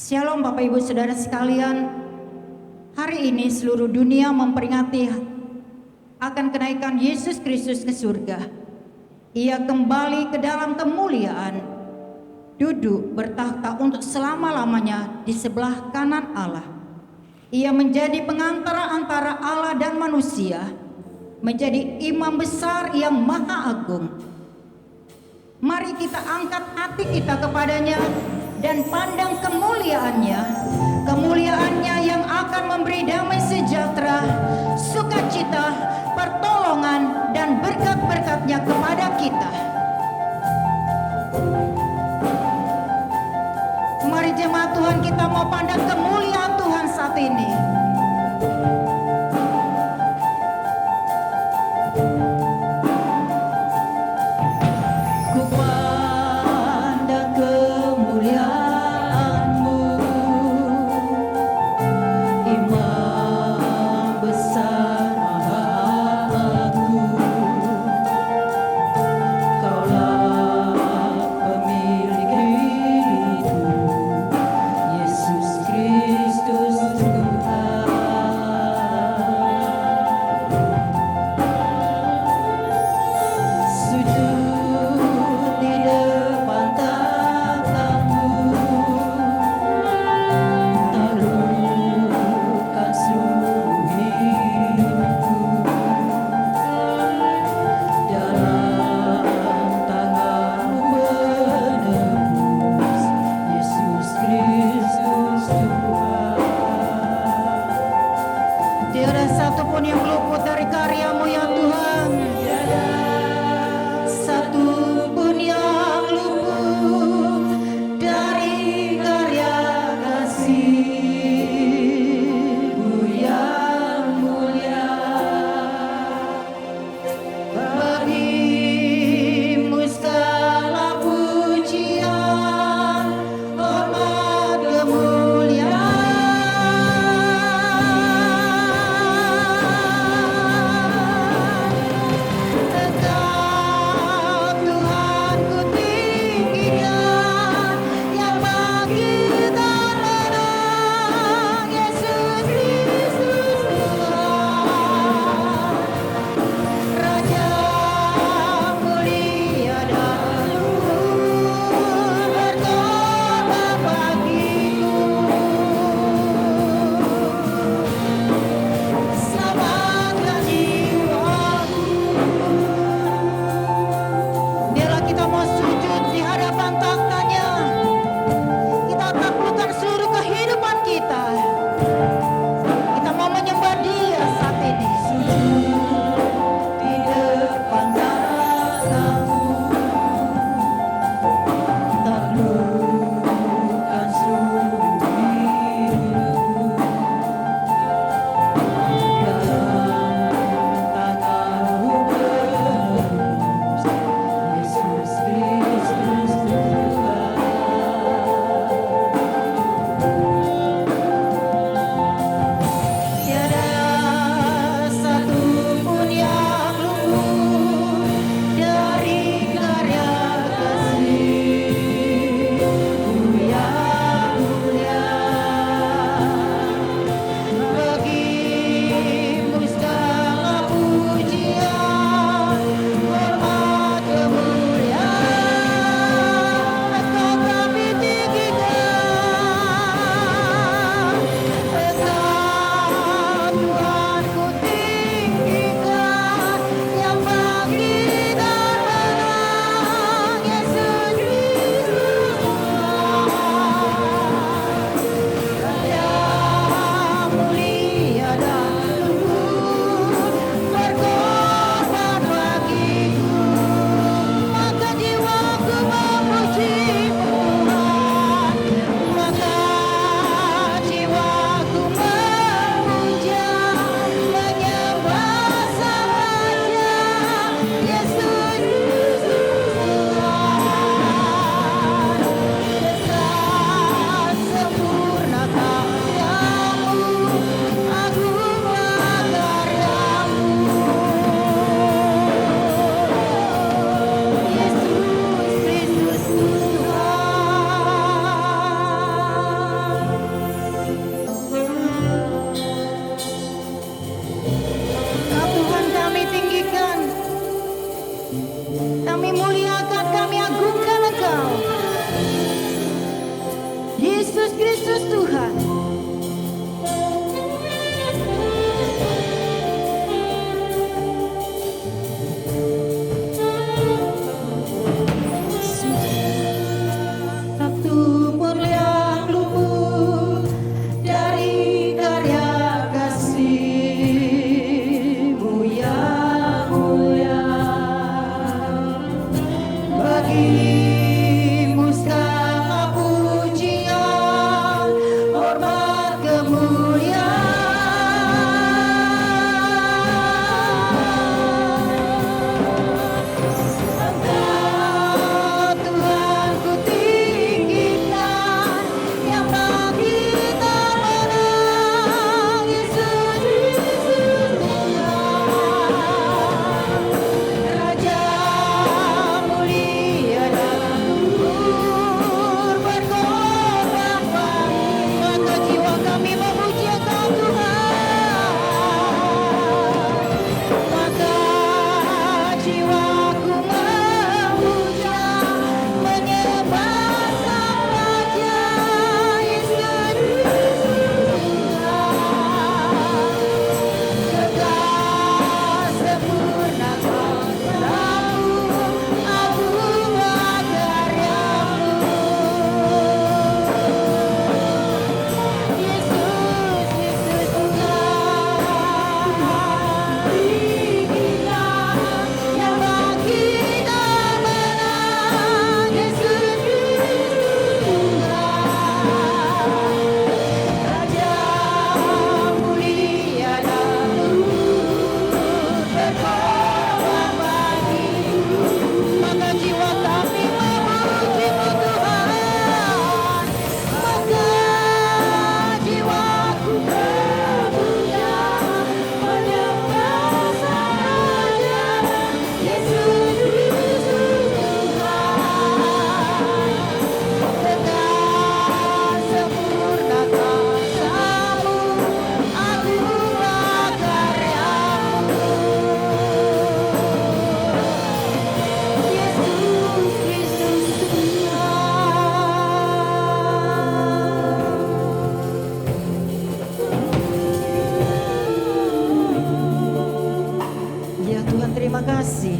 Shalom Bapak Ibu Saudara sekalian. Hari ini seluruh dunia memperingati akan kenaikan Yesus Kristus ke surga. Ia kembali ke dalam kemuliaan, duduk bertakhta untuk selama-lamanya di sebelah kanan Allah. Ia menjadi pengantara antara Allah dan manusia, menjadi imam besar yang maha agung. Mari kita angkat hati kita kepadanya dan pandang kemuliaannya, kemuliaannya yang akan memberi damai sejahtera, sukacita, pertolongan, dan berkat-berkatnya kepada kita. Mari jemaat Tuhan, kita mau pandang kemuliaan Tuhan saat ini. Yesus Kristus Tuhan. Yesus Tuhan. Satu mulia luhur dari karya kasih-Mu yang mulia, bagi-Mu segala pujian, hormat, kemuliaan. Tuhan ku tinggikan, yang bagi kita menang, Yesus Tuhan. Raja mulia dan luhur berkorban, maka jiwa kami memuji Engkau Tuhan. Maka jiwaku memuja, menyembah Sang Raja, Yesus Tuhan. Kekal sempurna kuasamu, agung karya-Mu. Yesus, Yesus Tuhan. Tinggikan, yang bagi kita menang, Yesus Tuhan. Raja mulia dan luhur berkorban bagi-Mu, maka jiwa kami memuji-Mu Tuhan. Maka jiwaku memuja, menyembah Sang Raja, Yesus Tuhan. Kekal sempurna kuasa-Mu, agunglah karya-Mu. Yesus Kristus Tuhan. Ya Tuhan, terima kasih.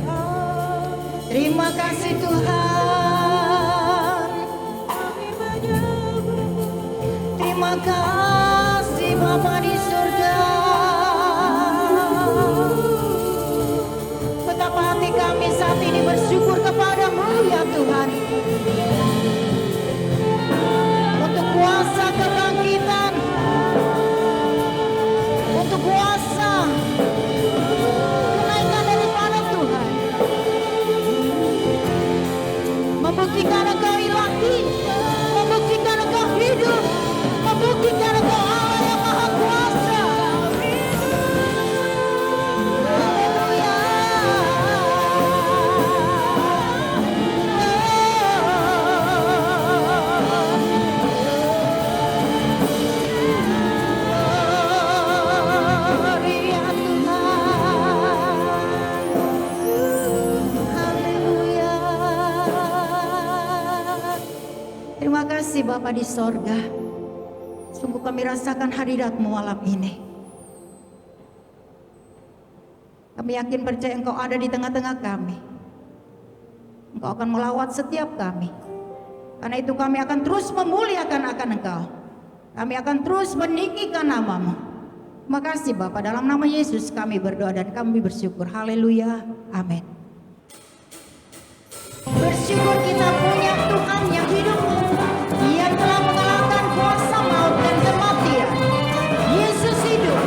Terima kasih Tuhan. Terima kasih Bapa di surga. Betapa hati kami saat ini bersyukur kepada-Mu ya Tuhan. Untuk kuasa kebangkitan, untuk kuasa kenaikan daripada Tuhan, membuktikan Engkau ilahi, membuktikan Engkau hidup, membuktikan Engkau Allah yang maha kuasa. Haleluya. Gloria Tuhan. Haleluya. Terima kasih Bapa di sorga. Sungguh kami rasakan hadirat-Mu malam ini. Kami yakin percaya Engkau ada di tengah-tengah kami. Engkau akan melawat setiap kami. Karena itu kami akan terus memuliakan akan Engkau. Kami akan terus meninggikan nama-Mu. Terima kasih Bapa, dalam nama Yesus kami berdoa dan kami bersyukur. Haleluya. Amin. Bersyukur kita punya Tuhan yang hidup, yang telah mengalahkan kuasa maut dan kematian. Yesus hidup.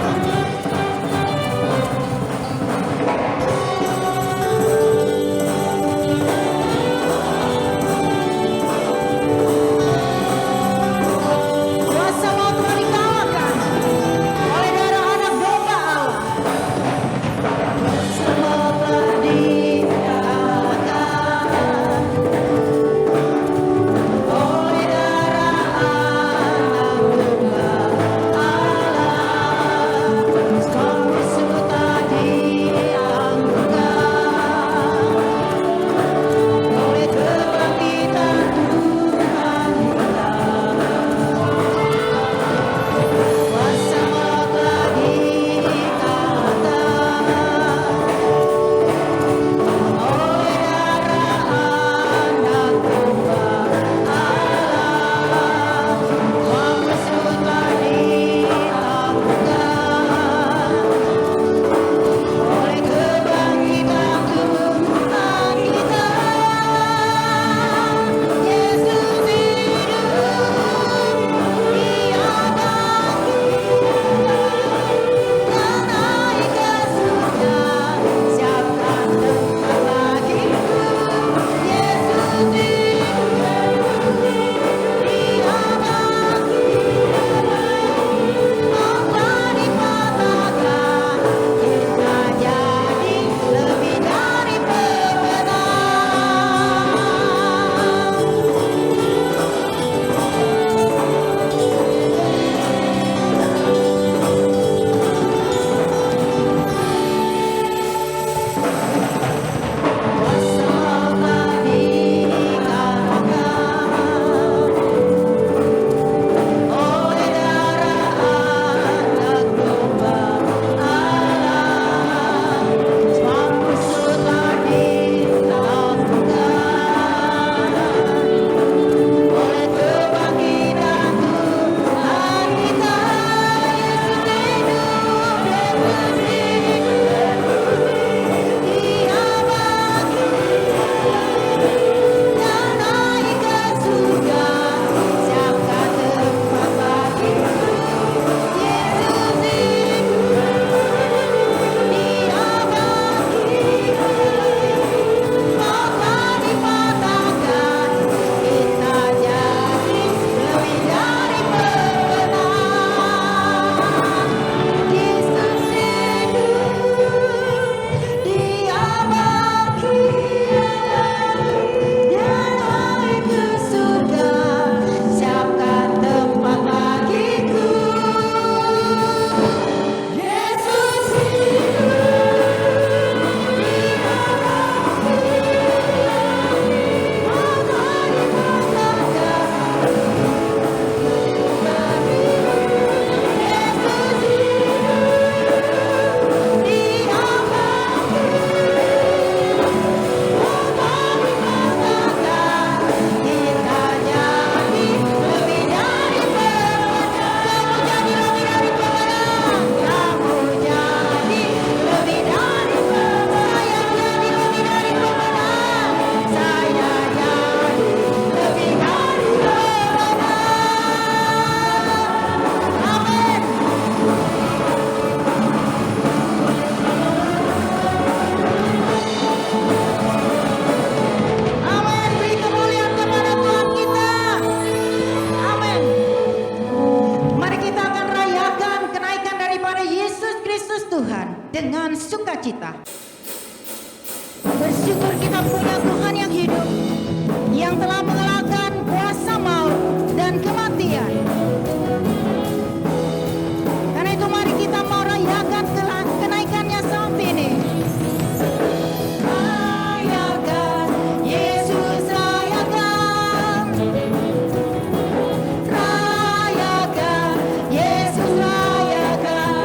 Kuasa maut telah dikalahkan oleh darah anak domba Allah. Kuasa maut telah dikalahkan sukacita. Bersyukur kita punya Tuhan yang hidup, yang telah mengalahkan kuasa maut dan kematian. Karena itu mari kita mau rayakan kenaikannya saat ini. Rayakan, Yesus rayakan. Rayakan, Yesus rayakan.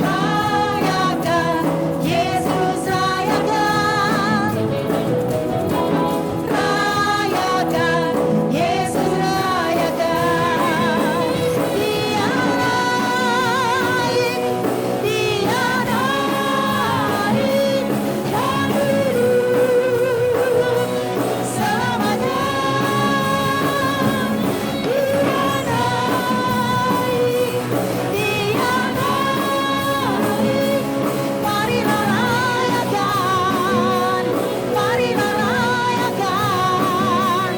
Rayakan, Yesus rayakan. Rayakan, Yesus rayakan. Dia naik, dia naik dan hidup selamanya. Dia naik, dia naik. Marilah rayakan, marilah rayakan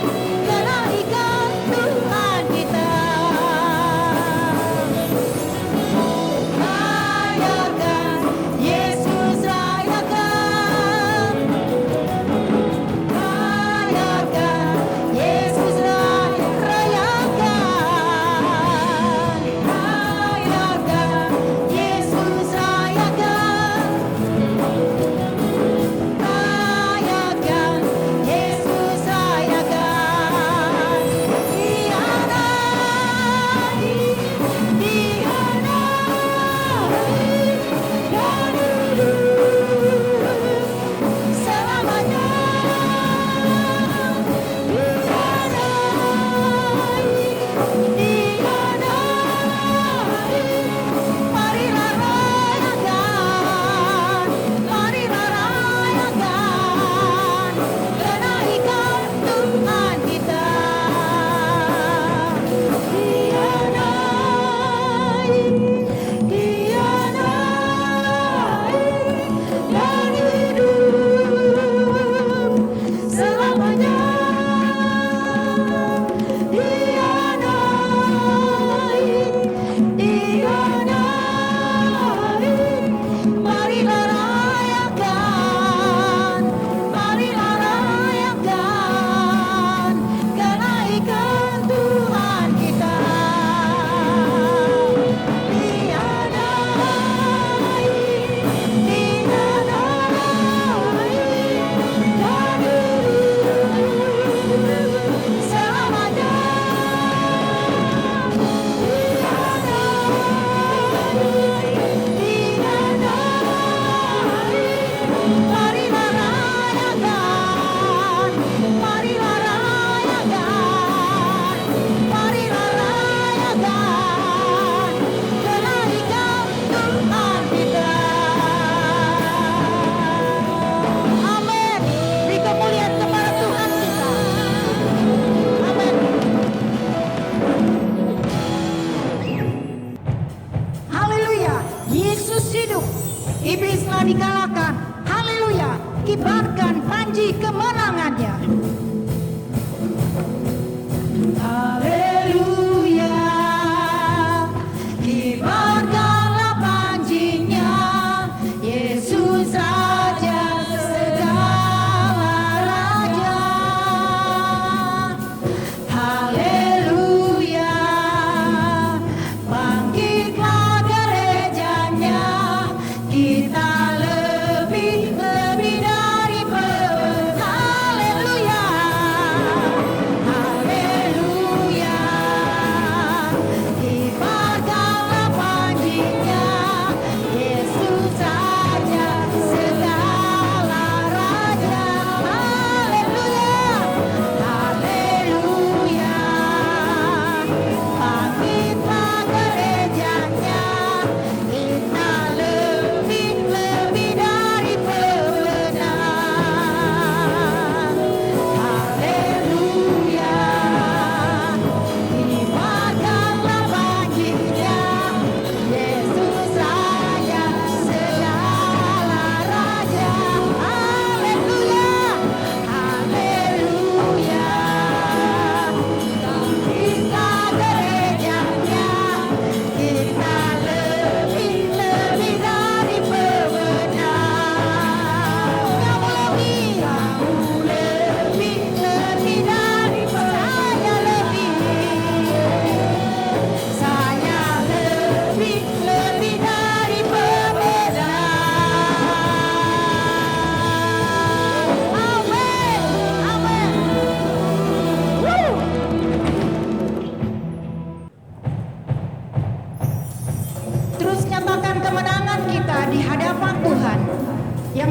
kenaikan Tuhan kita. Rayakan, Yesus rayakan. Rayakan, Yesus rayakan. Rayakan, Yesus rayakan. Rayakan, Yesus rayakan. Dia naik, dia naik dan hidup selamanya. Dia naik, marilah rayakan, marilah rayakan kenaikan Tuhan kita. Dia naik, dia naik dan hidup selamanya. Dia naik, dia naik, marilah rayakan, marilah rayakan kenaikan Tuhan kita. Dia naik, dia naik dan hidup selamanya. Marilah rayakan, marilah rayakan, marilah rayakan kenaikan Tuhan kita. Amin. Beri kemuliaan kepada Tuhan kita. Amin. Haleluya, Yesus hidup, iblis telah dikalahkan. Haleluya, kibarkan panji kemenangannya. Haleluya, kibarkanlah panjinya, Yesus Raja segala raja. Haleluya, bangkitlah gerejanya, kita lebih dari Haleluya.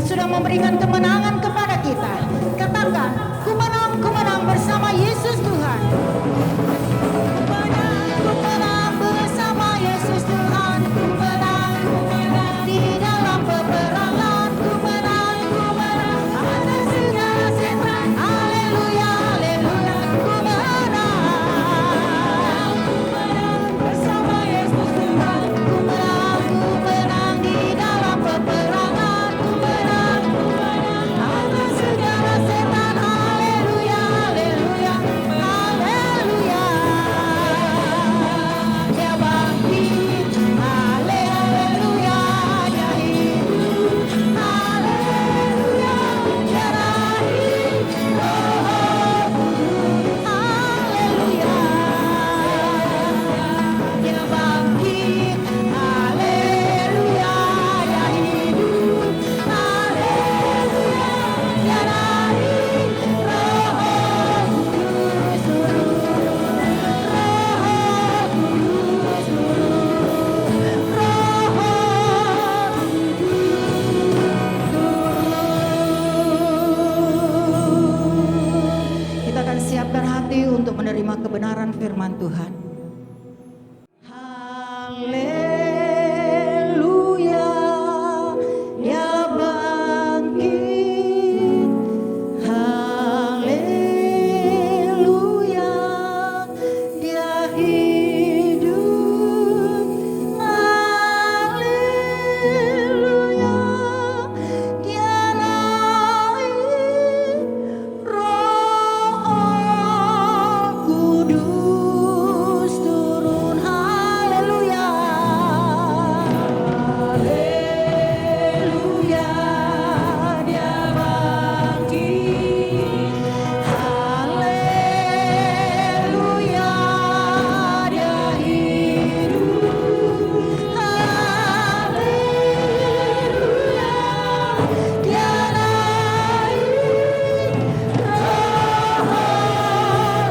sudah memberikan kemenangan kepada kita. Katakan, ku menang bersama Yesus Tuhan. Ku menang bersama Yesus Tuhan. Ku menang di dalam peperangan. Ku menang atas segala setan. Haleluya, haleluya. Ku menang bersama Yesus Tuhan. Ku menang di dalam peperangan. Ku menang atas segala setan. Haleluya, haleluya, haleluya. Dia bangkit, haleluya, dia hidup, haleluya, dia lahir, Roh Kudus, haleluya. Dia bangkit, haleluya, dia hidup, haleluya, dia lahir, Roh Kudus turun, Kita akan siapkan hati untuk menerima kebenaran firman Tuhan. Haleluya, dia bangkit. Haleluya, dia hidup. Haleluya, dia lahir, Roh Kudus turun. Haleluya, haleluya, dia bangkit. Haleluya, dia hidup. Haleluya, dia lahir, Roh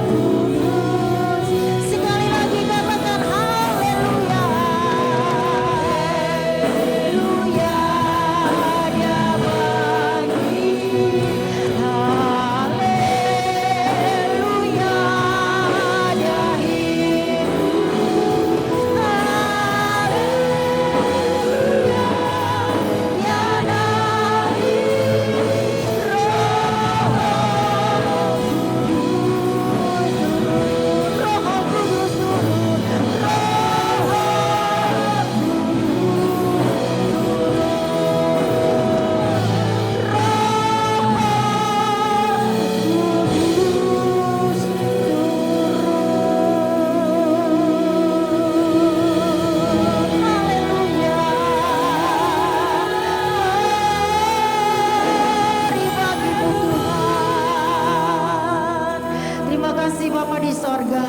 Kudus. Sekali lagi katakan haleluya. Haleluya, dia bangkit. Haleluya, dia hidup. Haleluya, dia lahir, Roh Kudus turun, Terima kasih Bapa di sorga.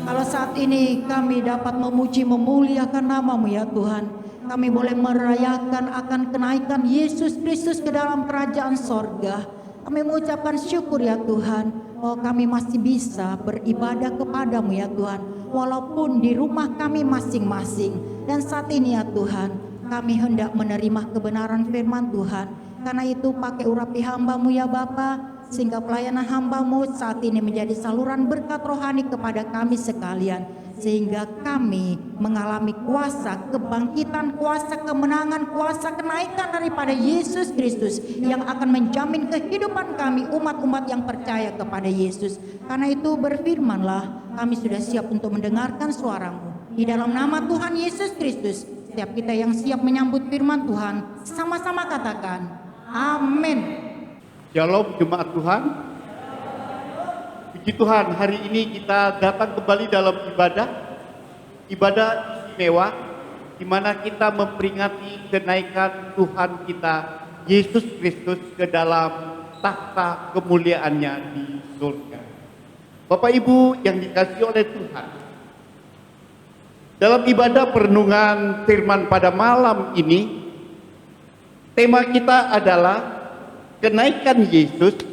Kalau saat ini kami dapat memuji memuliakan nama-Mu ya Tuhan. Kami boleh merayakan akan kenaikan Yesus Kristus ke dalam kerajaan sorga. Kami mengucapkan syukur ya Tuhan. Oh, kami masih bisa beribadah kepadamu ya Tuhan. Walaupun di rumah kami masing-masing. Dan saat ini ya Tuhan, kami hendak menerima kebenaran firman Tuhan. Karena itu pakai urapi hamba-Mu ya Bapa, sehingga pelayanan hamba-Mu saat ini menjadi saluran berkat rohani kepada kami sekalian. Sehingga kami mengalami kuasa kebangkitan, kuasa kemenangan, kuasa kenaikan daripada Yesus Kristus yang akan menjamin kehidupan kami umat-umat yang percaya kepada Yesus. Karena itu berfirmanlah, kami sudah siap untuk mendengarkan suara-Mu. Di dalam nama Tuhan Yesus Kristus, setiap kita yang siap menyambut firman Tuhan, sama-sama katakan, amin. Shalom jemaat Tuhan. Puji Tuhan, hari ini kita datang kembali dalam ibadah istimewa di mana kita memperingati kenaikan Tuhan kita Yesus Kristus ke dalam takhta kemuliaannya di surga. Bapak Ibu yang dikasihi oleh Tuhan, dalam ibadah perenungan firman pada malam ini, tema kita adalah kenaikan Yesus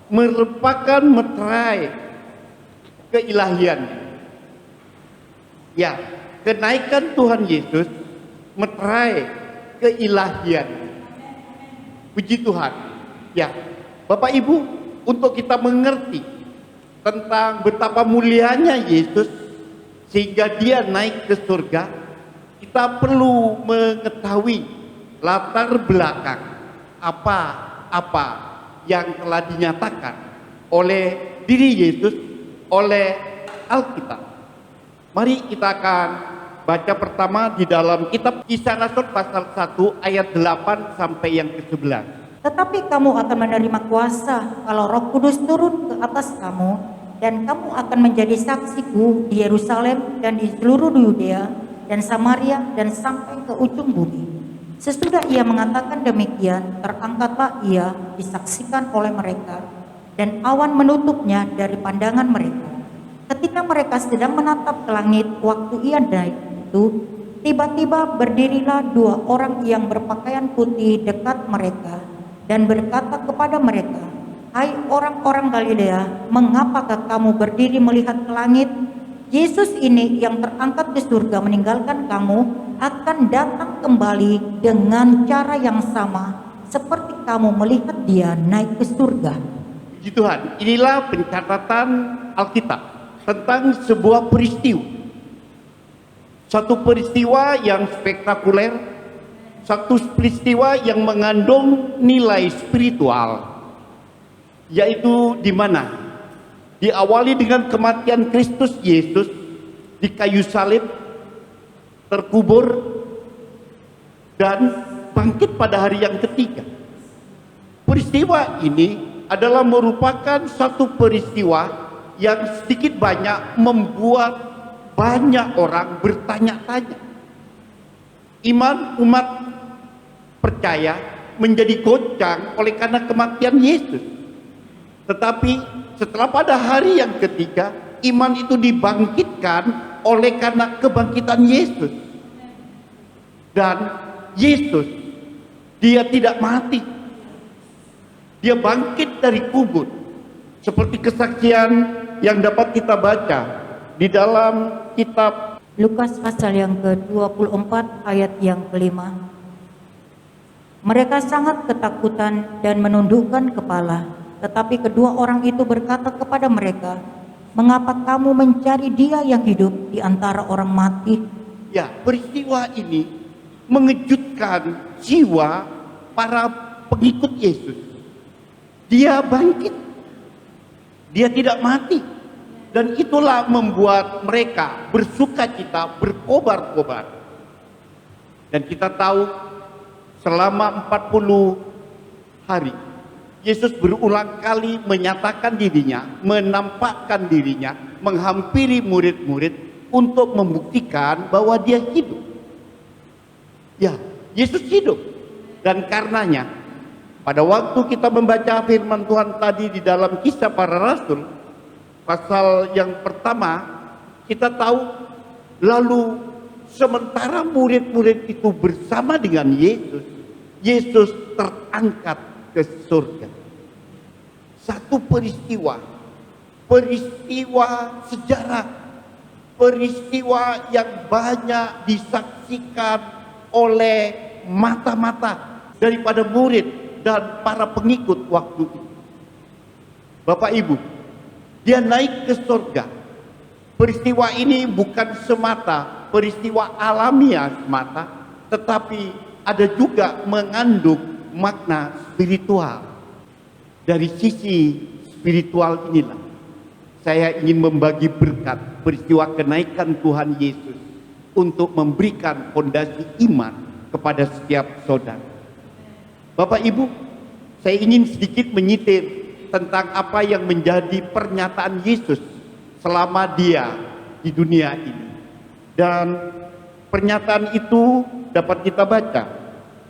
merupakan meterai keilahiannya. Ya, kenaikan Tuhan Yesus meterai keilahiannya. Puji Tuhan. Ya, Bapak Ibu, untuk kita mengerti tentang betapa mulianya Yesus sehingga dia naik ke surga, kita perlu mengetahui latar belakang apa yang telah dinyatakan oleh diri Yesus, oleh Alkitab. Mari kita akan baca pertama di dalam kitab Kisah Rasul pasal 1 ayat 8 sampai yang ke-11. Tetapi kamu akan menerima kuasa kalau Roh Kudus turun ke atas kamu, dan kamu akan menjadi saksiku di Yerusalem dan di seluruh Yudea dan Samaria dan sampai ke ujung bumi. Sesudah ia mengatakan demikian, terangkatlah ia disaksikan oleh mereka, dan awan menutupnya dari pandangan mereka. Ketika mereka sedang menatap ke langit waktu ia naik itu, tiba-tiba berdirilah dua orang yang berpakaian putih dekat mereka, dan berkata kepada mereka, "Hai orang-orang Galilea, mengapakah kamu berdiri melihat ke langit? Yesus ini yang terangkat ke surga meninggalkan kamu akan datang kembali dengan cara yang sama seperti kamu melihat dia naik ke surga." Puji Tuhan, inilah pencatatan Alkitab tentang sebuah peristiwa. Satu peristiwa yang spektakuler, satu peristiwa yang mengandung nilai spiritual, yaitu di mana diawali dengan kematian Kristus Yesus di kayu salib, terkubur, dan bangkit pada hari yang ketiga. Peristiwa ini adalah merupakan satu peristiwa yang sedikit banyak membuat banyak orang bertanya-tanya. Iman umat percaya menjadi goncang oleh karena kematian Yesus. Tetapi setelah pada hari yang ketiga, iman itu dibangkitkan oleh karena kebangkitan Yesus. Dan Yesus, dia tidak mati. Dia bangkit dari kubur. Seperti kesaksian yang dapat kita baca di dalam kitab Lukas pasal yang ke-24 ayat yang ke-5. Mereka sangat ketakutan dan menundukkan kepala. Tetapi kedua orang itu berkata kepada mereka, "Mengapa kamu mencari dia yang hidup di antara orang mati?" Ya, peristiwa ini mengejutkan jiwa para pengikut Yesus. Dia bangkit. Dia tidak mati. Dan itulah membuat mereka bersukacita, berkobar-kobar. Dan kita tahu selama 40 hari Yesus berulang kali menyatakan dirinya, menampakkan dirinya, menghampiri murid-murid untuk membuktikan bahwa dia hidup. Ya, Yesus hidup. Dan karenanya, pada waktu kita membaca firman Tuhan tadi di dalam Kisah Para Rasul, pasal yang pertama, kita tahu lalu sementara murid-murid itu bersama dengan Yesus, Yesus terangkat ke surga. Satu peristiwa sejarah, peristiwa yang banyak disaksikan oleh mata-mata daripada murid dan para pengikut waktu itu. Bapak Ibu, dia naik ke surga. Peristiwa ini bukan semata peristiwa alamiah semata, tetapi ada juga mengandung makna spiritual. Dari sisi spiritual inilah saya ingin membagi berkat peristiwa kenaikan Tuhan Yesus untuk memberikan fondasi iman kepada setiap saudara. Bapak Ibu, saya ingin sedikit menyitir tentang apa yang menjadi pernyataan Yesus selama dia di dunia ini. Dan pernyataan itu dapat kita baca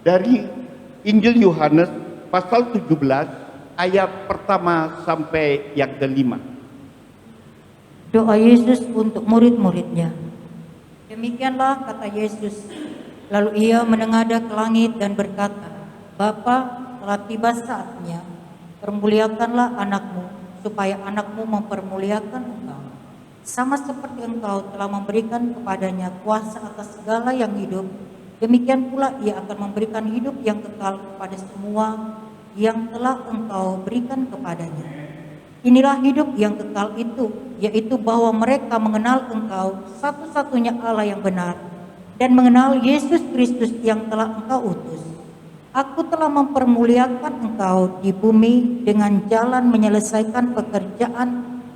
dari Injil Yohanes pasal 17 ayat pertama sampai yang ke-5. Doa Yesus untuk murid-muridnya. Demikianlah kata Yesus. Lalu ia menengadah ke langit dan berkata, "Bapa, telah tiba saatnya. Permuliakanlah anakmu, supaya anakmu mempermuliakan engkau. Sama seperti engkau telah memberikan kepadanya kuasa atas segala yang hidup, Demikian pula Ia akan memberikan hidup yang kekal kepada semua yang telah Engkau berikan kepadanya. Inilah hidup yang kekal itu, yaitu bahwa mereka mengenal Engkau satu-satunya Allah yang benar dan mengenal Yesus Kristus yang telah Engkau utus. Aku telah mempermuliakan Engkau di bumi dengan jalan menyelesaikan pekerjaan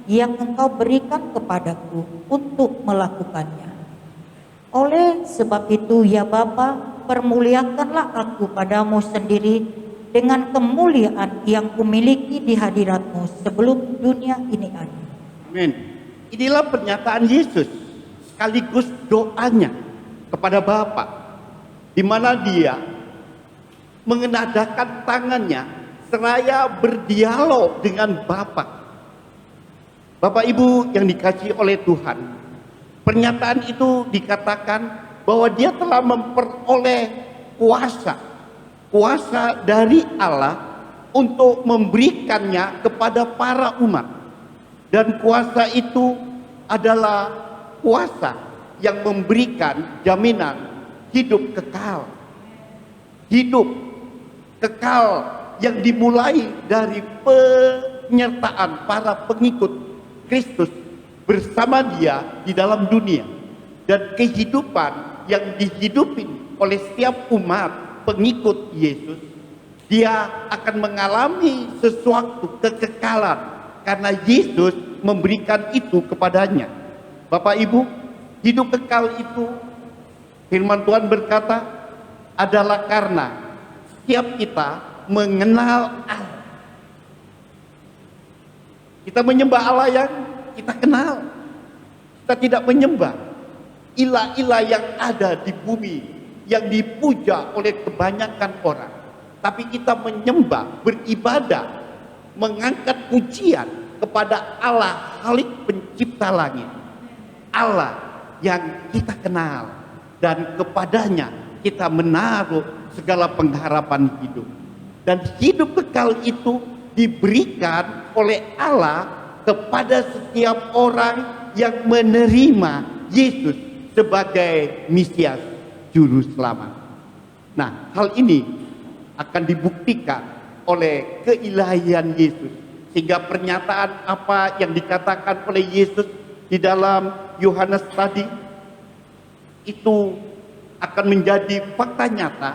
yang Engkau berikan kepadaku untuk melakukannya. Oleh sebab itu, ya Bapa, permuliakanlah aku padamu sendiri dengan kemuliaan yang kumiliki di hadiratmu sebelum dunia ini ada. Amin. Inilah pernyataan Yesus sekaligus doanya kepada Bapa, di mana Dia mengenadakan tangannya seraya berdialog dengan Bapa. Bapak Ibu yang dikasihi oleh Tuhan, pernyataan itu dikatakan bahwa Dia telah memperoleh kuasa dari Allah untuk memberikannya kepada para umat. Dan kuasa itu adalah kuasa yang memberikan jaminan hidup kekal. Hidup kekal yang dimulai dari penyertaan para pengikut Kristus bersama Dia di dalam dunia. Dan kehidupan yang dihidupin oleh setiap umat pengikut Yesus, dia akan mengalami sesuatu kekekalan karena Yesus memberikan itu kepadanya. Bapak Ibu, hidup kekal itu firman Tuhan berkata adalah karena setiap kita mengenal Allah. Kita menyembah Allah yang kita kenal. Kita tidak menyembah ilah-ilah yang ada di bumi yang dipuja oleh kebanyakan orang, tapi kita menyembah, beribadah, mengangkat pujian kepada Allah Khalik pencipta langit, Allah yang kita kenal, dan kepadanya kita menaruh segala pengharapan hidup. Dan hidup kekal itu diberikan oleh Allah kepada setiap orang yang menerima Yesus sebagai Mesias Juru Selamat. Nah, hal ini akan dibuktikan oleh keilahian Yesus, sehingga pernyataan apa yang dikatakan oleh Yesus di dalam Yohanes tadi itu akan menjadi fakta nyata,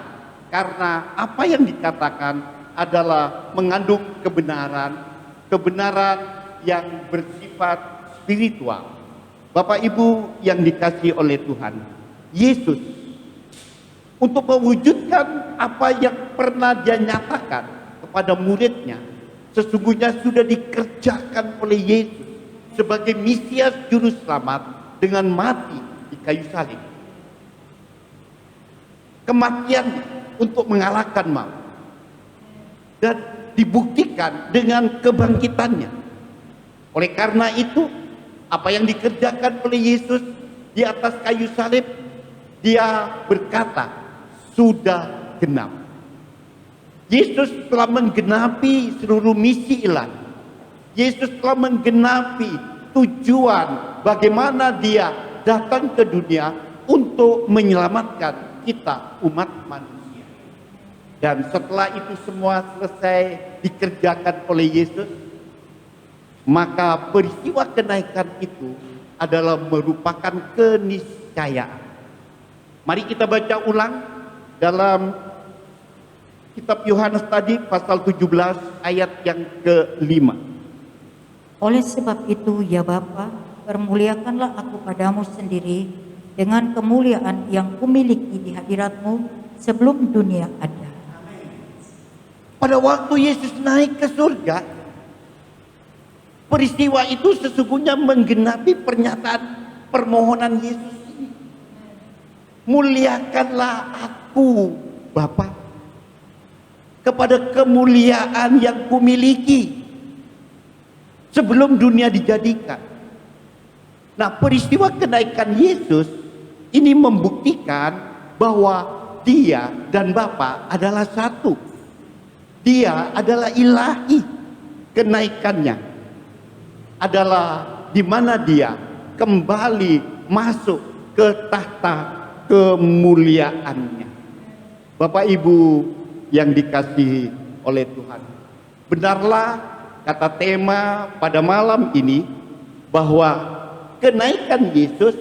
karena apa yang dikatakan adalah mengandung kebenaran yang bersifat spiritual. Bapak Ibu yang dikasihi oleh Tuhan, Yesus untuk mewujudkan apa yang pernah Dia nyatakan kepada muridnya, sesungguhnya sudah dikerjakan oleh Yesus sebagai Mesias Juru Selamat dengan mati di kayu salib. Kematian untuk mengalahkan maut, dan dibuktikan dengan kebangkitannya. Oleh karena itu, apa yang dikerjakan oleh Yesus di atas kayu salib, Dia berkata, sudah genap. Yesus telah menggenapi seluruh misi ilahi. Yesus telah menggenapi tujuan bagaimana Dia datang ke dunia untuk menyelamatkan kita umat manusia. Dan setelah itu semua selesai dikerjakan oleh Yesus, maka peristiwa kenaikan itu adalah merupakan keniscayaan. Mari kita baca ulang dalam kitab Yohanes tadi pasal 17 ayat yang ke-5. Oleh sebab itu, ya Bapa, permuliakanlah aku padamu sendiri dengan kemuliaan yang kumiliki di hadiratmu sebelum dunia ada. Pada waktu Yesus naik ke surga, peristiwa itu sesungguhnya menggenapi pernyataan permohonan Yesus ini. Muliakanlah aku, Bapa, kepada kemuliaan yang kumiliki sebelum dunia dijadikan. Nah, peristiwa kenaikan Yesus ini membuktikan bahwa Dia dan Bapa adalah satu. Dia adalah ilahi. Kenaikannya adalah di mana Dia kembali masuk ke tahta kemuliaannya. Bapak Ibu yang dikasihi oleh Tuhan, benarlah kata tema pada malam ini bahwa kenaikan Yesus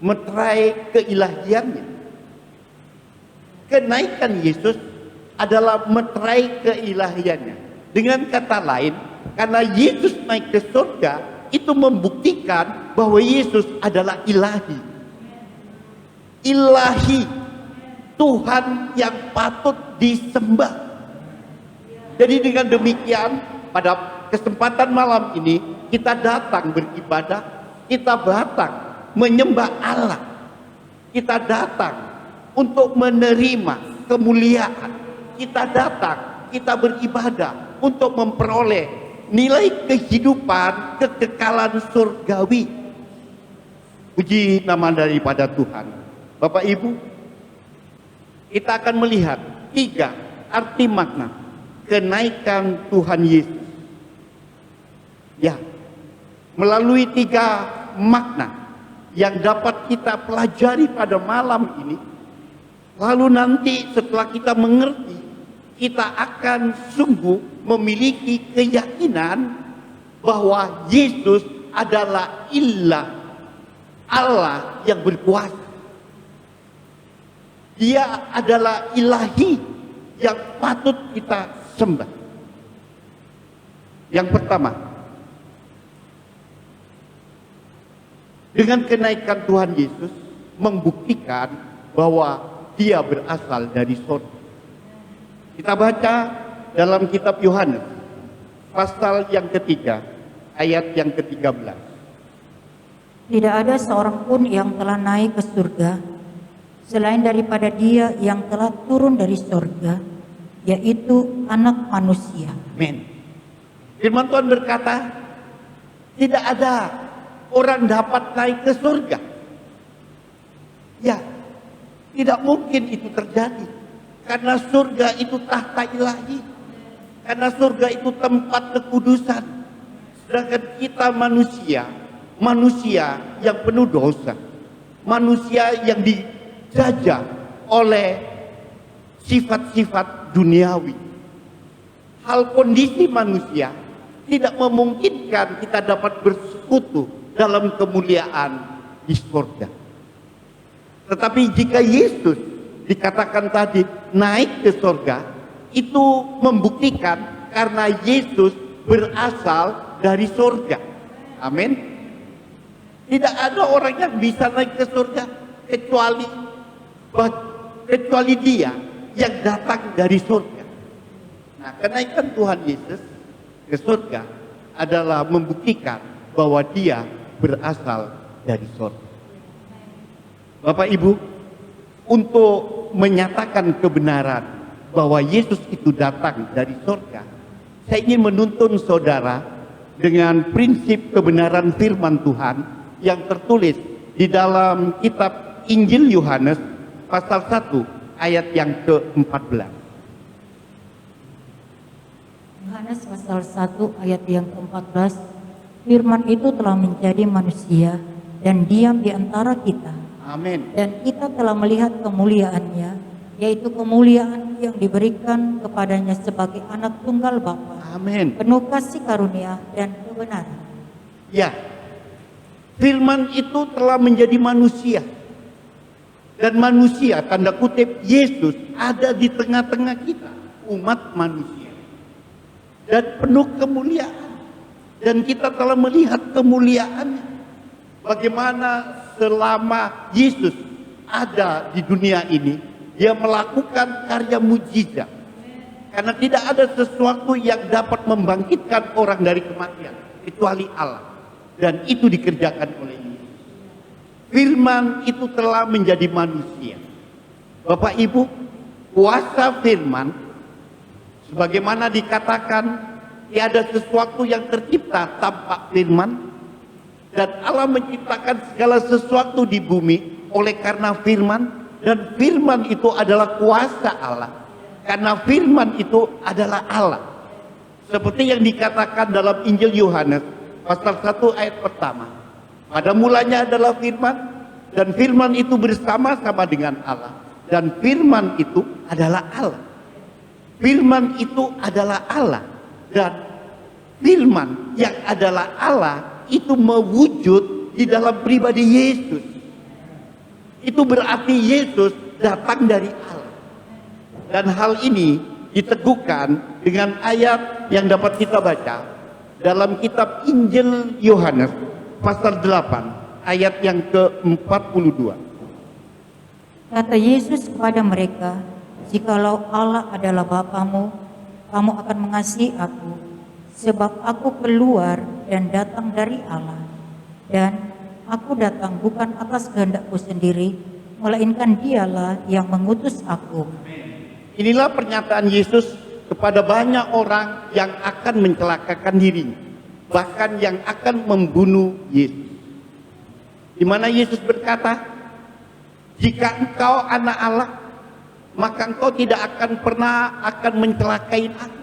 meterai keilahiannya. Kenaikan Yesus adalah meterai keilahiannya. Dengan kata lain, karena Yesus naik ke surga, itu membuktikan bahwa Yesus adalah ilahi. Ilahi, Tuhan yang patut disembah. Jadi dengan demikian, pada kesempatan malam ini kita datang beribadah, kita datang menyembah Allah, kita datang untuk menerima kemuliaan, kita datang, kita beribadah untuk memperoleh nilai kehidupan kekekalan surgawi. Puji nama daripada Tuhan. Bapak Ibu, kita akan melihat 3 arti makna kenaikan Tuhan Yesus. Ya, melalui 3 makna yang dapat kita pelajari pada malam ini. Lalu nanti setelah kita mengerti, kita akan sungguh memiliki keyakinan bahwa Yesus adalah ilah, Allah yang berkuasa. Dia adalah ilahi yang patut kita sembah. Yang pertama, dengan kenaikan Tuhan Yesus membuktikan bahwa Dia berasal dari surga. Kita baca dalam kitab Yohanes pasal yang ketiga ayat yang ke-13. Tidak ada seorang pun yang telah naik ke surga selain daripada Dia yang telah turun dari surga, yaitu Anak Manusia. Amin. Firman Tuhan berkata, tidak ada orang dapat naik ke surga. Ya, tidak mungkin itu terjadi. Karena surga itu tahta ilahi. Karena surga itu tempat kekudusan. Sedangkan kita manusia, manusia yang penuh dosa, manusia yang dijajah oleh sifat-sifat duniawi. Hal kondisi manusia tidak memungkinkan kita dapat bersekutu dalam kemuliaan di surga. Tetapi jika Yesus dikatakan tadi naik ke surga, itu membuktikan karena Yesus berasal dari surga. Amin. Tidak ada orang yang bisa naik ke surga kecuali Dia yang datang dari surga. Nah, kenaikan Tuhan Yesus ke surga adalah membuktikan bahwa Dia berasal dari surga. Bapak Ibu, untuk menyatakan kebenaran bahwa Yesus itu datang dari surga, saya ingin menuntun saudara dengan prinsip kebenaran firman Tuhan yang tertulis di dalam kitab Injil Yohanes pasal 1 ayat yang ke-14. Yohanes pasal 1 ayat yang ke-14, firman itu telah menjadi manusia dan diam di antara kita. Amin. Dan kita telah melihat kemuliaannya, yaitu kemuliaan yang diberikan kepadanya sebagai anak tunggal Bapa. Amin. Penuh kasih karunia dan kebenaran. Ya, firman itu telah menjadi manusia. Dan manusia, tanda kutip, Yesus ada di tengah-tengah kita, umat manusia. Dan penuh kemuliaan. Dan kita telah melihat kemuliaannya. Bagaimana selama Yesus ada di dunia ini, Dia melakukan karya mujizat. Karena tidak ada sesuatu yang dapat membangkitkan orang dari kematian kecuali Allah. Dan itu dikerjakan oleh Yesus. Firman itu telah menjadi manusia. Bapak Ibu, kuasa firman sebagaimana dikatakan tiada sesuatu yang tercipta tanpa firman. Dan Allah menciptakan segala sesuatu di bumi oleh karena firman. Dan firman itu adalah kuasa Allah. Karena firman itu adalah Allah. Seperti yang dikatakan dalam Injil Yohanes pasal 1 ayat pertama. Pada mulanya adalah firman. dan firman itu bersama-sama dengan Allah, dan firman itu adalah Allah. Firman itu adalah Allah, dan firman yang adalah Allah itu mewujud di dalam pribadi Yesus. Itu berarti Yesus datang dari Allah. Dan hal ini diteguhkan dengan ayat yang dapat kita baca dalam kitab Injil Yohanes pasal 8 ayat yang ke-42. Kata Yesus kepada mereka, "Jikalau Allah adalah Bapamu, kamu akan mengasihi aku, sebab aku keluar dan datang dari Allah. Dan aku datang bukan atas kehendakku sendiri, melainkan Dialah yang mengutus aku." Inilah pernyataan Yesus kepada banyak orang yang akan mencelakakan dirinya, bahkan yang akan membunuh Yesus. Di mana Yesus berkata, "Jika engkau anak Allah, maka engkau tidak akan pernah akan mencelakai aku,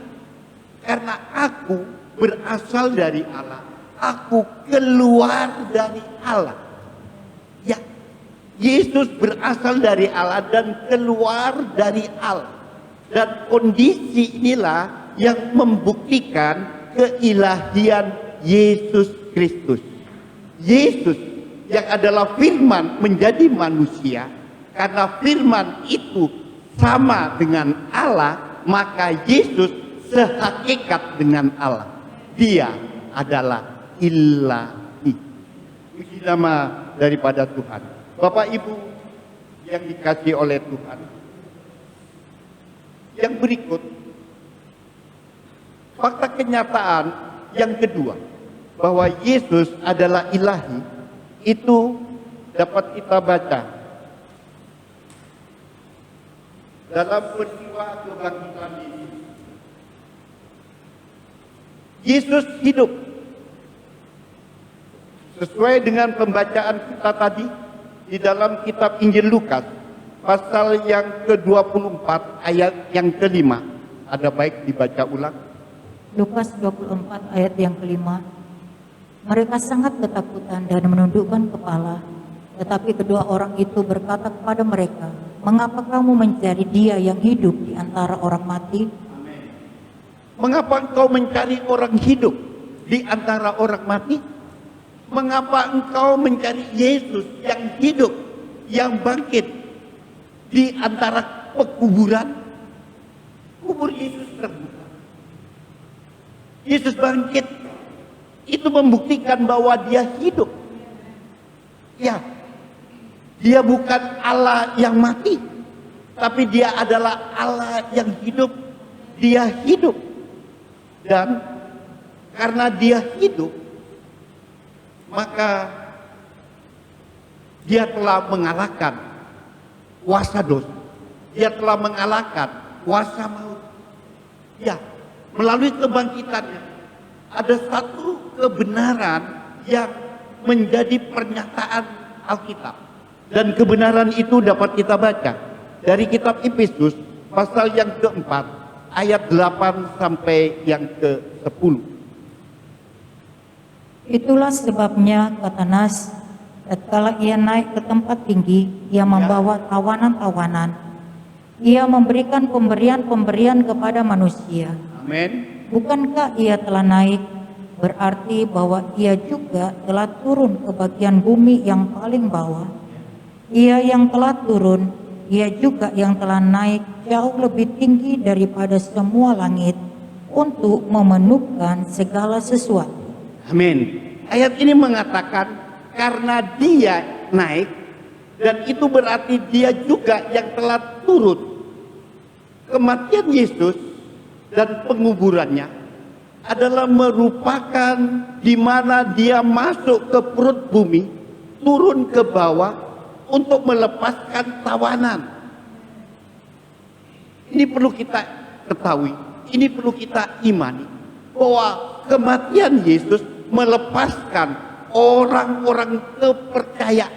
karena aku berasal dari Allah, aku keluar dari Allah." Ya, Yesus berasal dari Allah dan keluar dari Allah. Dan kondisi inilah yang membuktikan keilahian Yesus Kristus. Yesus yang adalah firman menjadi manusia. Karena firman itu sama dengan Allah, maka Yesus sehakikat dengan Allah. Dia adalah ilahi. Puji nama daripada Tuhan. Bapak Ibu yang dikasihi oleh Tuhan, yang berikut fakta kenyataan yang kedua bahwa Yesus adalah ilahi itu dapat kita baca dalam peristiwa kebangkitan Yesus. Yesus hidup sesuai dengan pembacaan kita tadi di dalam kitab Injil Lukas pasal yang ke-24 ayat yang ke-5. Ada baik dibaca ulang. Lukas 24 ayat yang ke-5. Mereka sangat ketakutan dan menundukkan kepala. Tetapi kedua orang itu berkata kepada mereka, "Mengapa kamu mencari Dia yang hidup di antara orang mati?" Mengapa engkau mencari orang hidup di antara orang mati? Mengapa engkau mencari Yesus yang hidup, yang bangkit di antara pekuburan? Kubur Yesus terbuka. Yesus bangkit. Itu membuktikan bahwa Dia hidup. Ya, Dia bukan Allah yang mati, tapi Dia adalah Allah yang hidup. Dia hidup. Dan karena Dia hidup, maka Dia telah mengalahkan kuasa dosa. Dia telah mengalahkan kuasa maut. Ya, melalui kebangkitannya ada satu kebenaran yang menjadi pernyataan Alkitab. Dan kebenaran itu dapat kita baca dari kitab Efesus pasal yang keempat ayat 8 sampai yang ke-10. Itulah sebabnya, kata Nas, tatkala ia naik ke tempat tinggi, ia membawa tawanan-tawanan. Ia memberikan pemberian-pemberian kepada manusia. Amin. Bukankah ia telah naik? Berarti bahwa ia juga telah turun ke bagian bumi yang paling bawah. Ia yang telah turun, ia juga yang telah naik jauh lebih tinggi daripada semua langit untuk memenuhkan segala sesuatu. Amin. Ayat ini mengatakan karena Dia naik, dan itu berarti Dia juga yang telah turun. Kematian Yesus dan penguburannya adalah merupakan di mana Dia masuk ke perut bumi, turun ke bawah untuk melepaskan tawanan. Ini perlu kita ketahui, ini perlu kita imani bahwa kematian Yesus melepaskan orang-orang percaya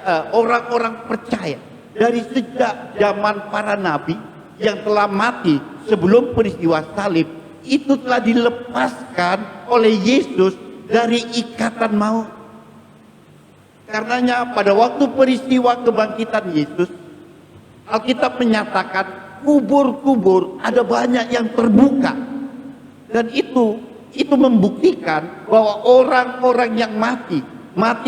dari sejak zaman para nabi yang telah mati sebelum peristiwa salib. Itu telah dilepaskan oleh Yesus dari ikatan maut. Karenanya pada waktu peristiwa kebangkitan Yesus, Alkitab menyatakan kubur-kubur ada banyak yang terbuka. Dan itu membuktikan bahwa orang-orang yang mati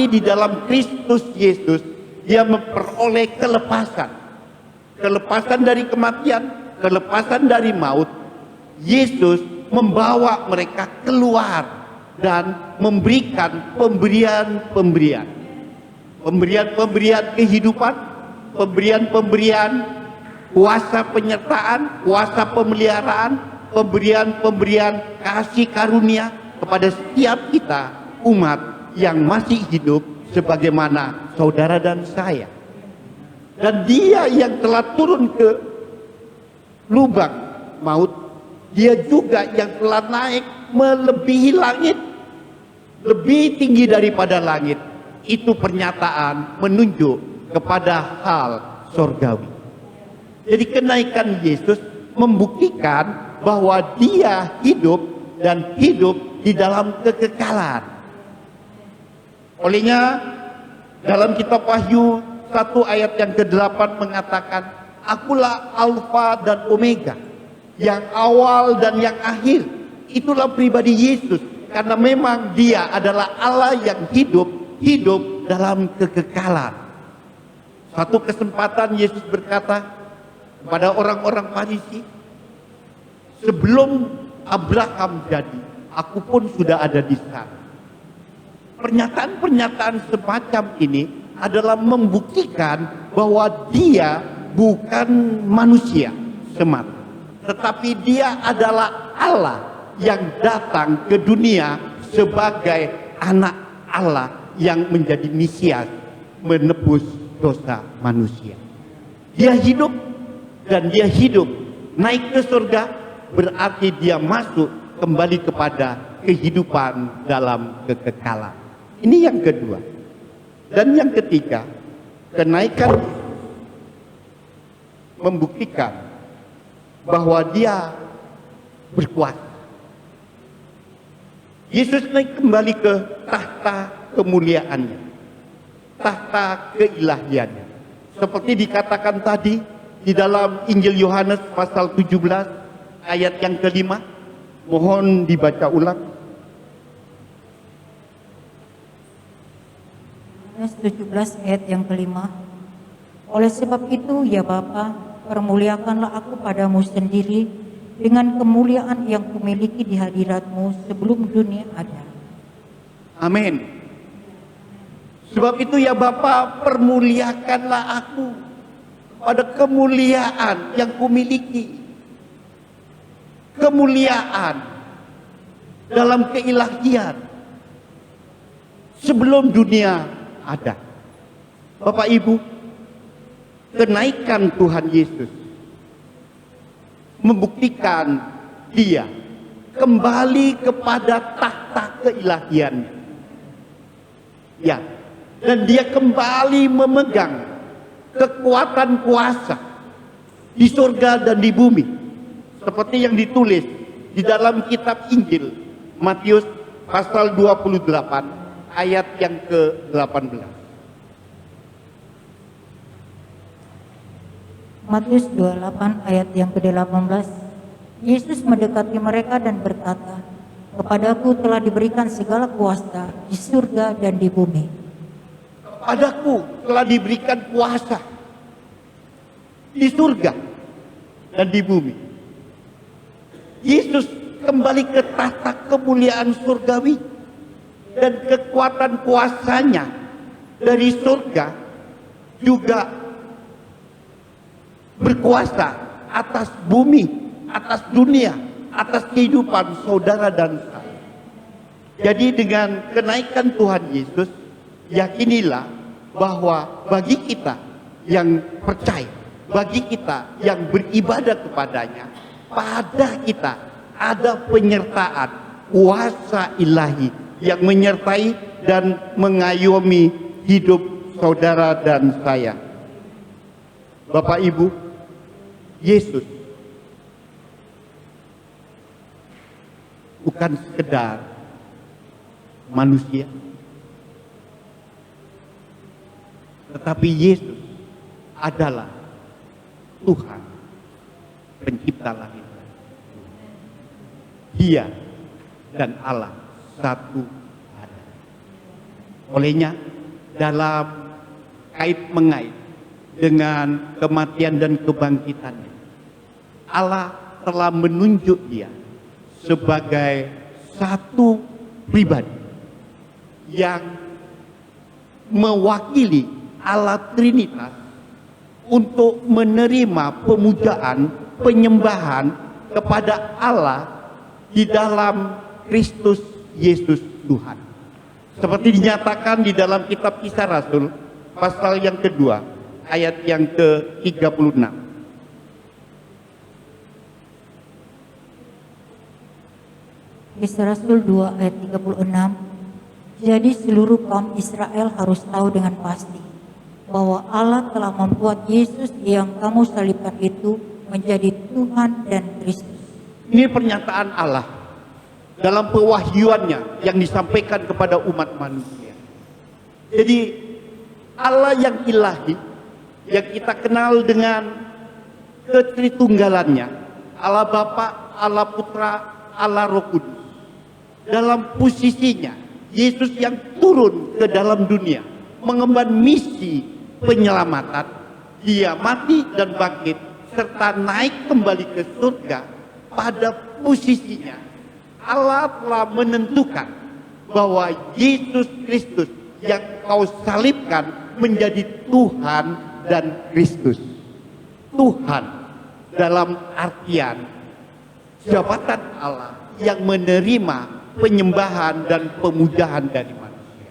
di dalam Kristus Yesus, dia memperoleh kelepasan. Kelepasan dari kematian, kelepasan dari maut. Yesus membawa mereka keluar dan memberikan pemberian-pemberian. Pemberian-pemberian kehidupan, pemberian-pemberian kuasa penyertaan, kuasa pemeliharaan, pemberian-pemberian kasih karunia kepada setiap kita umat yang masih hidup sebagaimana saudara dan saya. Dan dia yang telah turun ke lubang maut, dia juga yang telah naik melebihi langit, lebih tinggi daripada langit. Itu pernyataan menunjuk kepada hal surgawi. Jadi kenaikan Yesus membuktikan bahwa dia hidup dan hidup di dalam kekekalan. Olehnya dalam kitab Wahyu 1 ayat yang ke-8 mengatakan, akulah Alfa dan Omega, yang awal dan yang akhir. Itulah pribadi Yesus, karena memang dia adalah Allah yang hidup dalam kekekalan. Satu kesempatan Yesus berkata kepada orang-orang Farisi, sebelum Abraham jadi, aku pun sudah ada di sana. Pernyataan-pernyataan semacam ini adalah membuktikan bahwa dia bukan manusia semata, tetapi dia adalah Allah yang datang ke dunia sebagai anak Allah yang menjadi Mesias, menebus dosa manusia. Dia hidup dan dia hidup naik ke surga, berarti dia masuk kembali kepada kehidupan dalam kekekalan. Ini yang kedua. Dan yang ketiga, kenaikan membuktikan bahwa dia berkuasa. Yesus naik kembali ke tahta kemuliaannya, tahta keilahiannya. Seperti dikatakan tadi di dalam Injil Yohanes pasal 17 ayat yang ke-5. Mohon dibaca ulang. Yohanes 17 ayat yang ke-5. Oleh sebab itu ya Bapa, permuliakanlah aku padamu sendiri dengan kemuliaan yang kumiliki di hadirat-Mu sebelum dunia ada. Amin. Sebab itu ya Bapa, permuliakanlah aku pada kemuliaan yang kumiliki. Kemuliaan dalam keilahian sebelum dunia ada. Bapak Ibu, kenaikan Tuhan Yesus membuktikan dia kembali kepada tahta keilahiannya. Ya, dan dia kembali memegang kekuatan kuasa di surga dan di bumi, seperti yang ditulis di dalam kitab Injil Matius pasal 28 ayat yang ke-18. Matius 28 ayat yang ke-18. Yesus mendekati mereka dan berkata, kepadaku telah diberikan segala kuasa di surga dan di bumi. Kepadaku telah diberikan kuasa di surga dan di bumi. Yesus kembali ke tahta kemuliaan surgawi, dan kekuatan kuasanya dari surga juga berkuasa atas bumi, atas dunia, atas kehidupan saudara dan saya. Jadi dengan kenaikan Tuhan Yesus, yakinilah bahwa bagi kita yang percaya, bagi kita yang beribadah kepadanya, pada kita ada penyertaan kuasa ilahi yang menyertai dan mengayomi hidup saudara dan saya. Bapak Ibu, Yesus bukan sekedar manusia, tetapi Yesus adalah Tuhan, pencipta langit. Dia dan Allah satu ada. Olehnya dalam kait mengait dengan kematian dan kebangkitannya, Allah telah menunjuk dia sebagai satu pribadi yang mewakili Allah Trinitas untuk menerima pemujaan, penyembahan kepada Allah di dalam Kristus Yesus Tuhan. Seperti dinyatakan di dalam kitab Kisah Rasul pasal yang kedua ayat yang ke-36. Kisah Rasul 2 ayat 36. Jadi seluruh kaum Israel harus tahu dengan pasti bahwa Allah telah membuat Yesus yang kamu salibkan itu menjadi Tuhan dan Kristus. Ini pernyataan Allah dalam pewahyuannya yang disampaikan kepada umat manusia. Jadi Allah yang ilahi, yang kita kenal dengan ketritunggalannya, Allah Bapa, Allah Putra, Allah Roh Kudus. Dalam posisinya Yesus yang turun ke dalam dunia mengemban misi penyelamatan, dia mati dan bangkit serta naik kembali ke surga. Pada posisinya Allah telah menentukan bahwa Yesus Kristus yang kau salibkan menjadi Tuhan dan Kristus. Tuhan dalam artian jabatan Allah yang menerima penyembahan dan pemujaan dari manusia.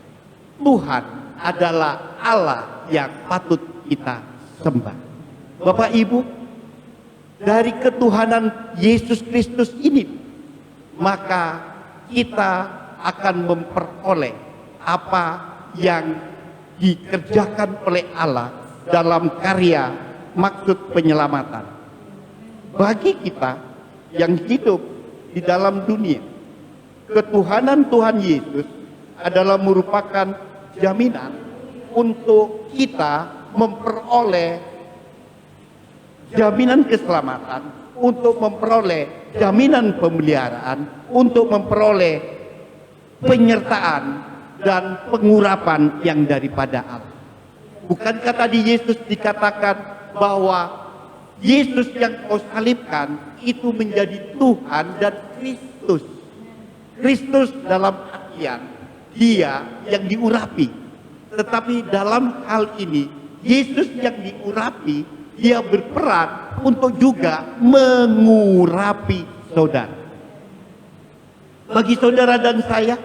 Tuhan adalah Allah yang patut kita sembah. Bapak Ibu, dari ketuhanan Yesus Kristus ini, maka kita akan memperoleh apa yang dikerjakan oleh Allah dalam karya maksud penyelamatan. Bagi kita yang hidup di dalam dunia, ketuhanan Tuhan Yesus adalah merupakan jaminan untuk kita memperoleh jaminan keselamatan, untuk memperoleh jaminan pemeliharaan, untuk memperoleh penyertaan dan pengurapan yang daripada Allah. Bukankah tadi Yesus dikatakan bahwa Yesus yang kau salibkan itu menjadi Tuhan dan Kristus. Kristus dalam artian dia yang diurapi. Tetapi dalam hal ini Yesus yang diurapi, dia berperan untuk juga mengurapi saudara. Bagi saudara dan saya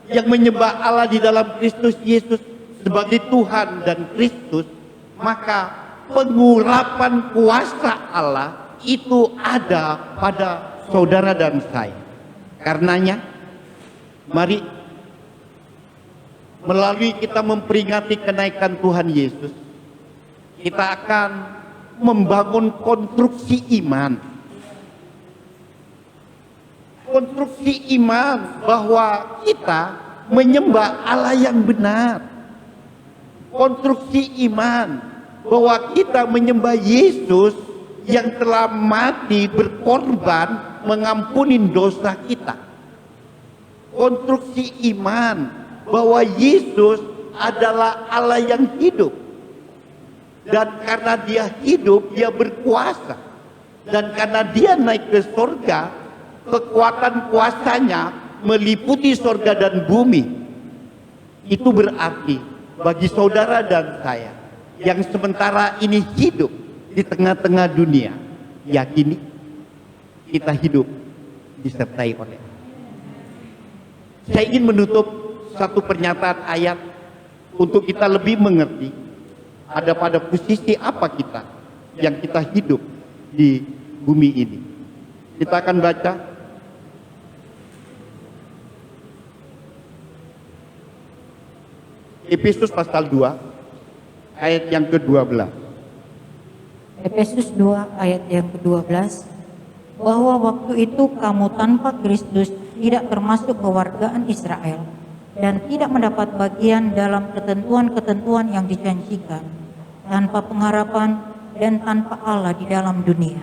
yang menyembah Allah di dalam Kristus Yesus sebagai Tuhan dan Kristus, maka pengurapan kuasa Allah itu ada pada saudara dan saya. Karenanya, mari melalui kita memperingati kenaikan Tuhan Yesus, kita akan membangun konstruksi iman. Konstruksi iman bahwa kita menyembah Allah yang benar. Konstruksi iman bahwa kita menyembah Yesus yang telah mati berkorban mengampuni dosa kita. Konstruksi iman bahwa Yesus adalah Allah yang hidup. Dan karena dia hidup, dia berkuasa. Dan karena dia naik ke surga, kekuatan kuasanya meliputi surga dan bumi. Itu berarti bagi saudara dan saya yang sementara ini hidup di tengah-tengah dunia, yakini kita hidup disertai oleh Allah. Saya ingin menutup satu pernyataan ayat untuk kita lebih mengerti ada pada posisi apa kita yang kita hidup di bumi ini. Kita akan baca Efesus pasal 2 ayat yang ke-12. Efesus 2 ayat yang ke-12, bahwa waktu itu kamu tanpa Kristus tidak termasuk kewargaan Israel, dan tidak mendapat bagian dalam ketentuan-ketentuan yang dijanjikan, tanpa pengharapan dan tanpa Allah di dalam dunia.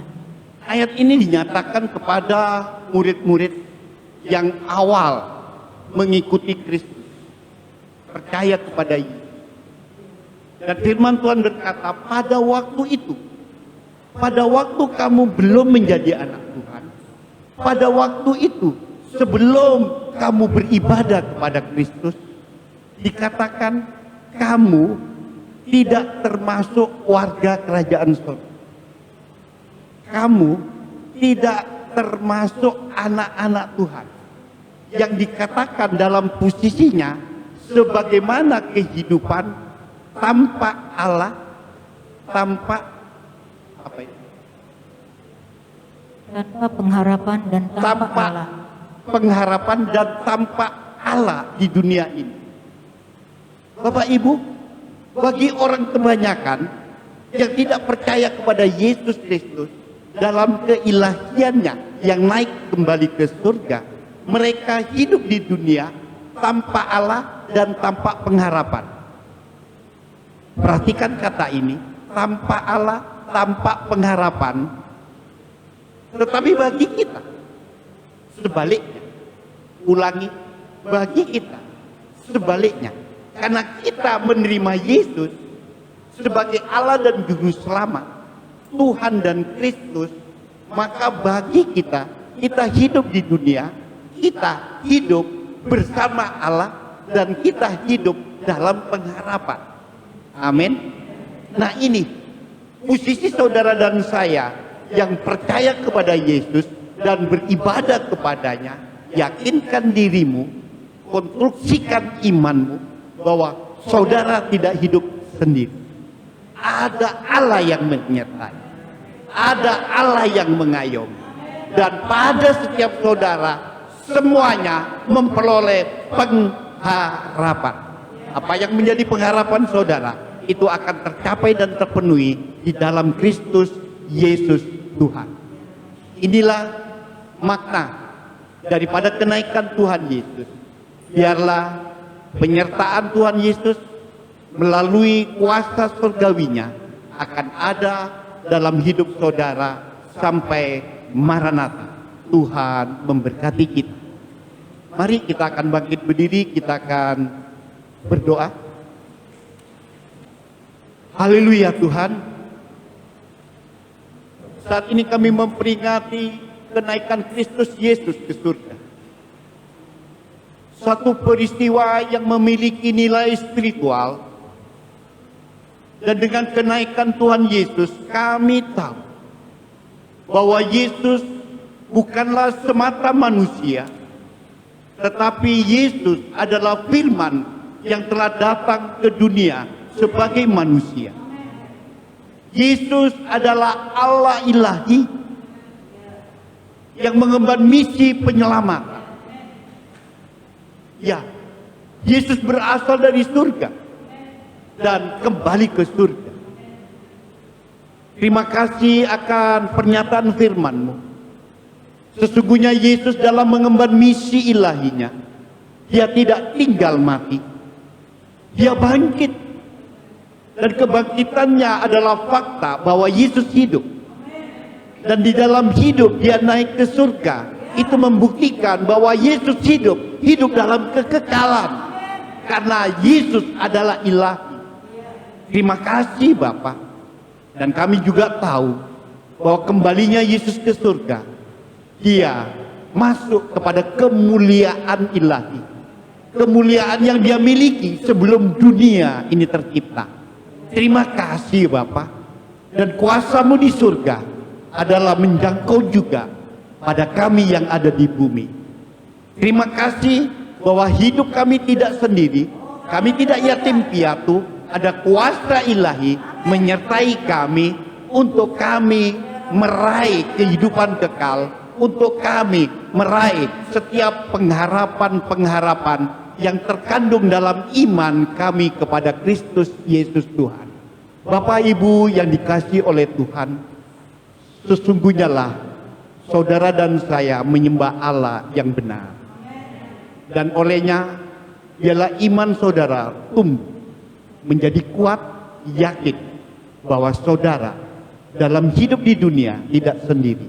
Ayat ini dinyatakan kepada murid-murid yang awal mengikuti Kristus, percaya kepada Yesus. Dan firman Tuhan berkata, pada waktu itu, pada waktu kamu belum menjadi anak Tuhan, pada waktu itu, sebelum kamu beribadah kepada Kristus, dikatakan kamu tidak termasuk warga kerajaan surga. Kamu tidak termasuk anak-anak Tuhan yang dikatakan dalam posisinya sebagaimana kehidupan tanpa Allah, tanpa apa itu? Tanpa pengharapan dan tanpa Allah. Pengharapan dan tanpa Allah di dunia ini. Bapak Ibu, bagi orang kebanyakan yang tidak percaya kepada Yesus Kristus dalam keilahiannya yang naik kembali ke surga, mereka hidup di dunia tanpa Allah dan tanpa pengharapan. Perhatikan kata ini, tanpa Allah, tanpa pengharapan. Tetapi bagi kita sebaliknya, ulangi, bagi kita sebaliknya, karena kita menerima Yesus sebagai Allah dan Juru Selamat, Tuhan dan Kristus, maka bagi kita, kita hidup di dunia, kita hidup bersama Allah dan kita hidup dalam pengharapan. Amin. Nah ini posisi saudara dan saya yang percaya kepada Yesus dan beribadah kepadanya. Yakinkan dirimu, konstruksikan imanmu bahwa saudara tidak hidup sendiri. Ada Allah yang menyertai, ada Allah yang mengayomi, dan pada setiap saudara semuanya memperoleh pengharapan. Apa yang menjadi pengharapan saudara itu akan tercapai dan terpenuhi di dalam Kristus Yesus Tuhan. Inilah makna daripada kenaikan Tuhan Yesus. Biarlah penyertaan Tuhan Yesus melalui kuasa surgawinya akan ada dalam hidup saudara sampai Maranatha. Tuhan memberkati kita. Mari kita akan bangkit berdiri, kita akan berdoa. Haleluya Tuhan. Saat ini kami memperingati kenaikan Kristus Yesus ke surga. Satu peristiwa yang memiliki nilai spiritual. Dan dengan kenaikan Tuhan Yesus, kami tahu bahwa Yesus bukanlah semata manusia, tetapi Yesus adalah firman yang telah datang ke dunia sebagai manusia. Yesus adalah Allah ilahi yang mengemban misi penyelamatan. Ya, Yesus berasal dari surga dan kembali ke surga. Terima kasih akan pernyataan firman-Mu. Sesungguhnya Yesus dalam mengemban misi ilahinya, Dia tidak tinggal mati, Dia bangkit. Dan kebangkitannya adalah fakta bahwa Yesus hidup. Dan di dalam hidup Dia naik ke surga. Itu membuktikan bahwa Yesus hidup dalam kekekalan. Karena Yesus adalah ilahi. Terima kasih Bapa. Dan kami juga tahu bahwa kembalinya Yesus ke surga, Dia masuk kepada kemuliaan ilahi. Kemuliaan yang Dia miliki sebelum dunia ini tercipta. Terima kasih Bapa. Dan kuasa-Mu di surga adalah menjangkau juga pada kami yang ada di bumi. Terima kasih bahwa hidup kami tidak sendiri. Kami tidak yatim piatu. Ada kuasa ilahi menyertai kami untuk kami meraih kehidupan kekal. Untuk kami meraih setiap pengharapan-pengharapan yang terkandung dalam iman kami kepada Kristus Yesus Tuhan. Bapak Ibu yang dikasihi oleh Tuhan, sesungguhnya lah saudara dan saya menyembah Allah yang benar. Dan olehnya biarlah iman saudara tumbuh menjadi kuat, yakin bahwa saudara dalam hidup di dunia tidak sendiri.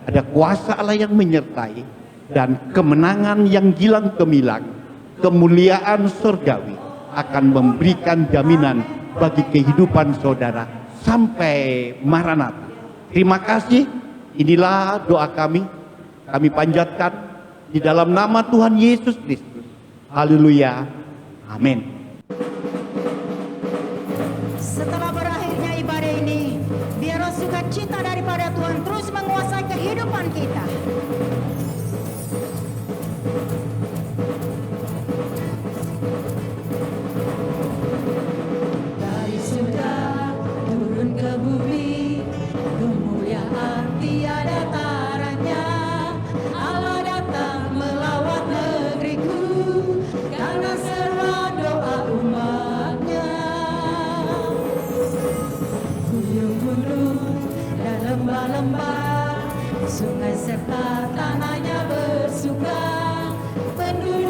Ada kuasa Allah yang menyertai dan kemenangan yang gilang gemilang, kemuliaan surgawi akan memberikan jaminan bagi kehidupan saudara sampai Maranatha. Terima kasih. Inilah doa kami panjatkan di dalam nama Tuhan Yesus Kristus. Haleluya. Amin. Setelah berakhirnya ibadah ini, biar roh sukacita daripada Tuhan terus menguasai kehidupan kita. Dari surga turun ke bumi, kemuliaan tiada taranya. Allah datang melawat negeriku, karena seruan doa umatnya. Gunung-gunung dan lembah-lembah, sungai serta tanahnya bersuka, penduduk